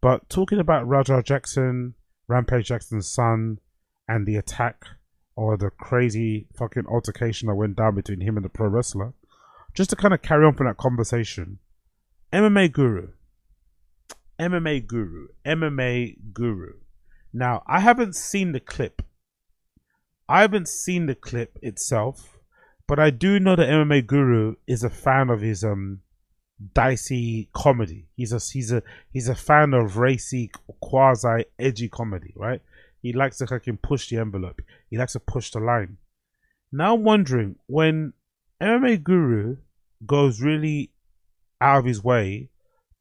But talking about Raja Jackson, Rampage Jackson's son, and the attack or the crazy fucking altercation that went down between him and the pro wrestler, just to kind of carry on from that conversation, MMA Guru, MMA Guru, MMA Guru. Now, I haven't seen the clip. I haven't seen the clip itself, but I do know that MMA Guru is a fan of his dicey comedy. He's a fan of racy, quasi edgy comedy, right? He likes to fucking push the envelope. He likes to push the line. Now I'm wondering, when MMA Guru goes really out of his way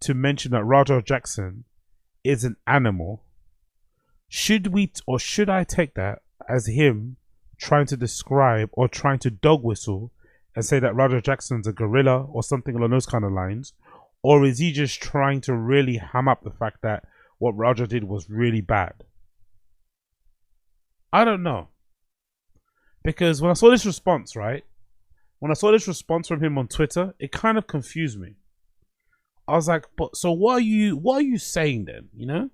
to mention that Raja Jackson is an animal, should we or should I take that as him trying to describe or trying to dog whistle and say that Raja Jackson's a gorilla or something along those kind of lines? Or is he just trying to really ham up the fact that what Raja did was really bad? I don't know. Because when I saw this response, right? When I saw this response from him on Twitter, it kind of confused me. I was like, but so what are you saying then? You know?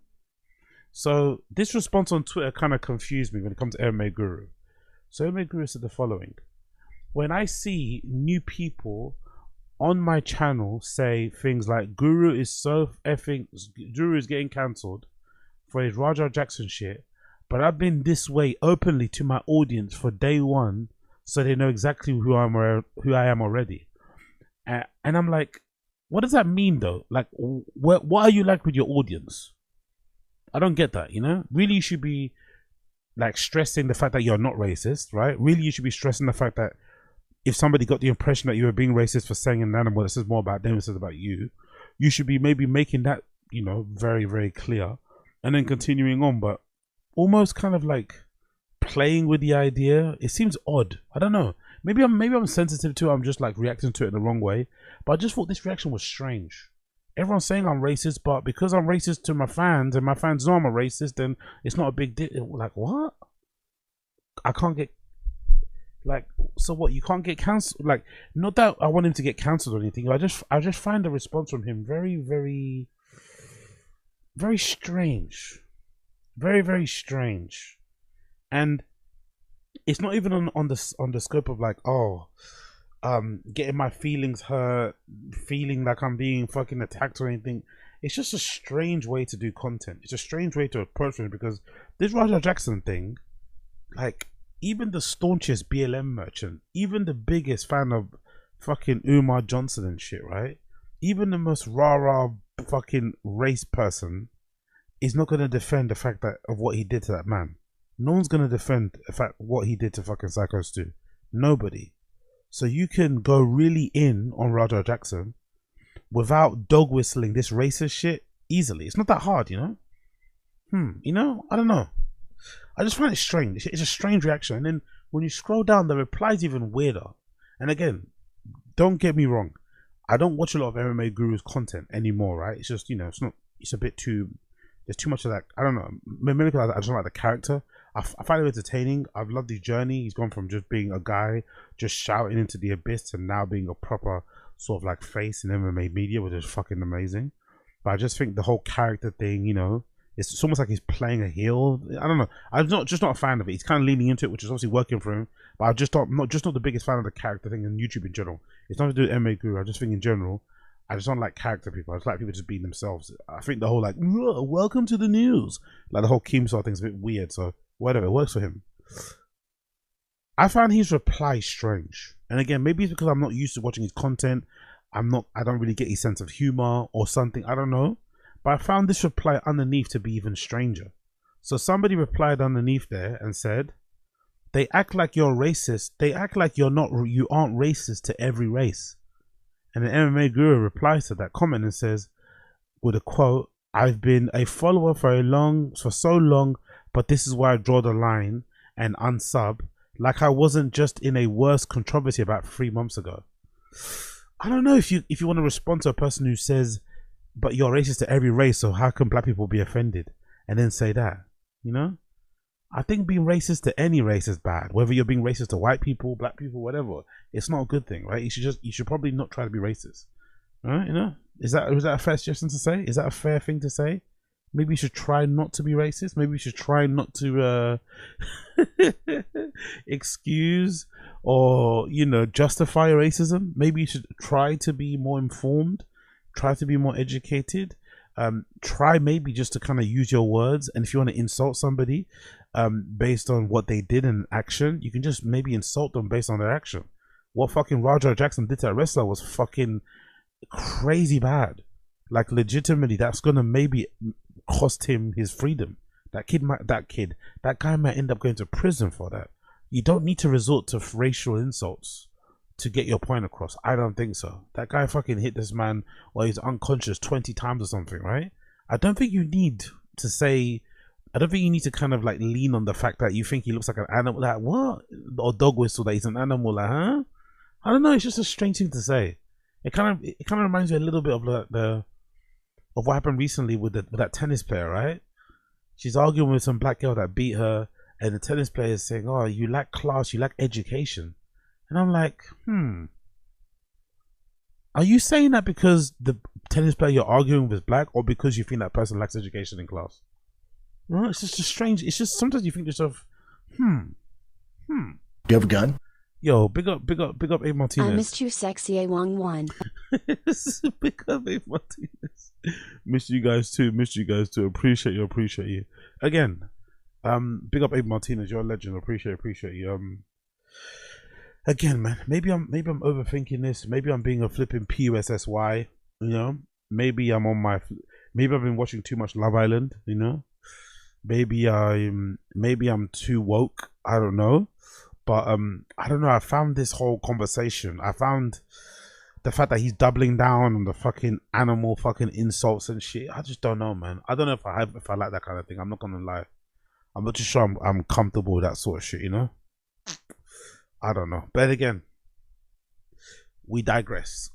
So this response on Twitter kind of confused me when it comes to MMA Guru. So MMA Guru said the following: when I see new people on my channel say things like Guru is getting cancelled for his Raja Jackson shit, but I've been this way openly to my audience for day one, so they know exactly who I am already. And I'm like, what does that mean though? Like, what are you like with your audience? I don't get that, you know? Really, you should be like stressing the fact that you're not racist, right? Really, you should be stressing the fact that if somebody got the impression that you were being racist for saying an animal that says more about them than it says about you, you should be maybe making that, you know, very, very clear and then continuing on, but almost kind of like playing with the idea. It seems odd. I don't know. Maybe I'm sensitive to it. I'm just like reacting to it in the wrong way. But I just thought this reaction was strange. Everyone's saying I'm racist, but because I'm racist to my fans and my fans know I'm a racist, then it's not a big deal. Like, what? I can't get, like, so what? You can't get cancelled? Like, not that I want him to get cancelled or anything. I just find the response from him very, very, very strange. Very, very strange. And it's not even on the scope of like, oh, getting my feelings hurt, feeling like I'm being fucking attacked or anything. It's just a strange way to do content. It's a strange way to approach it, because this Raja Jackson thing, like, even the staunchest BLM merchant, even the biggest fan of fucking Umar Johnson and shit, right? Even the most rah-rah fucking race person is not going to defend the fact that of what he did to that man. No one's going to defend the fact what he did to fucking Psycho Stu. Nobody. So you can go really in on Raja Jackson without dog whistling this racist shit easily. It's not that hard, you know? You know? I don't know. I just find it strange. It's a strange reaction. And then when you scroll down, the reply's even weirder. And again, don't get me wrong. I don't watch a lot of MMA Guru's content anymore, right? It's just, you know, it's a bit too, there's too much of that. I don't know. Maybe because I just don't like the character. I find him entertaining. I've loved his journey. He's gone from just being a guy just shouting into the abyss to now being a proper sort of like face in MMA media, which is fucking amazing. But I just think the whole character thing, you know, it's almost like he's playing a heel. I don't know. I'm not a fan of it. He's kind of leaning into it, which is obviously working for him. But I just not the biggest fan of the character thing in YouTube in general. It's nothing to do with MMA Guru. I just think in general, I just don't like character people. I just like people just being themselves. I think the whole like, welcome to the news, like the whole Keemstar thing's a bit weird. So whatever, it works for him. I found his reply strange. And again, maybe it's because I'm not used to watching his content. I don't really get his sense of humor or something. I don't know. But I found this reply underneath to be even stranger. So somebody replied underneath there and said, they act like you're racist. They act like you aren't racist to every race. And the MMA Guru replies to that comment and says, with a quote, I've been a follower for so long, but this is where I draw the line and unsub, like I wasn't just in a worse controversy about 3 months ago. I don't know if you want to respond to a person who says, but you're racist to every race, so how can black people be offended? And then say that, you know? I think being racist to any race is bad. Whether you're being racist to white people, black people, whatever, it's not a good thing, right? You should probably not try to be racist, right? You know, was that a fair suggestion to say? Is that a fair thing to say? maybe you should try not to be racist. Maybe you should try not to excuse or, you know, justify racism. Maybe you should try to be more informed, try to be more educated. Try maybe just to kind of use your words, and if you want to insult somebody based on what they did in action, you can just maybe insult them based on their action. What fucking Roger Jackson did to that wrestler was fucking crazy bad. Like, legitimately, that's gonna maybe cost him his freedom. That guy might end up going to prison for that. You don't need to resort to racial insults to get your point across. I don't think so. That guy fucking hit this man while he's unconscious 20 times or something, right? I don't think you need to say, I don't think you need to kind of like lean on the fact that you think he looks like an animal. Like, what? Or dog whistle that he's an animal. Like, huh? I don't know. It's just a strange thing to say. It kind of reminds me a little bit of of what happened recently with that tennis player, right? She's arguing with some black girl that beat her, and the tennis player is saying, "Oh, you lack class, you lack education." And I'm like, are you saying that because the tennis player you're arguing with is black, or because you think that person lacks education in class? Well, it's just strange. It's just sometimes you think to yourself, Do you have a gun? Yo, big up Abe Martinez. I missed you, sexy A11. Big up Abe Martinez. Missed you guys too. Appreciate you. Again, big up Abe Martinez. You're a legend. Appreciate you. Again, man, maybe I'm overthinking this. Maybe I'm being a flipping PUSSY. You know, maybe I've been watching too much Love Island. You know, maybe I'm too woke. I don't know. But I don't know. I found this whole conversation. I found the fact that he's doubling down on the fucking animal fucking insults and shit. I just don't know, man. I don't know if I like that kind of thing. I'm not gonna lie. I'm not too sure I'm comfortable with that sort of shit. You know. I don't know. But again, we digress.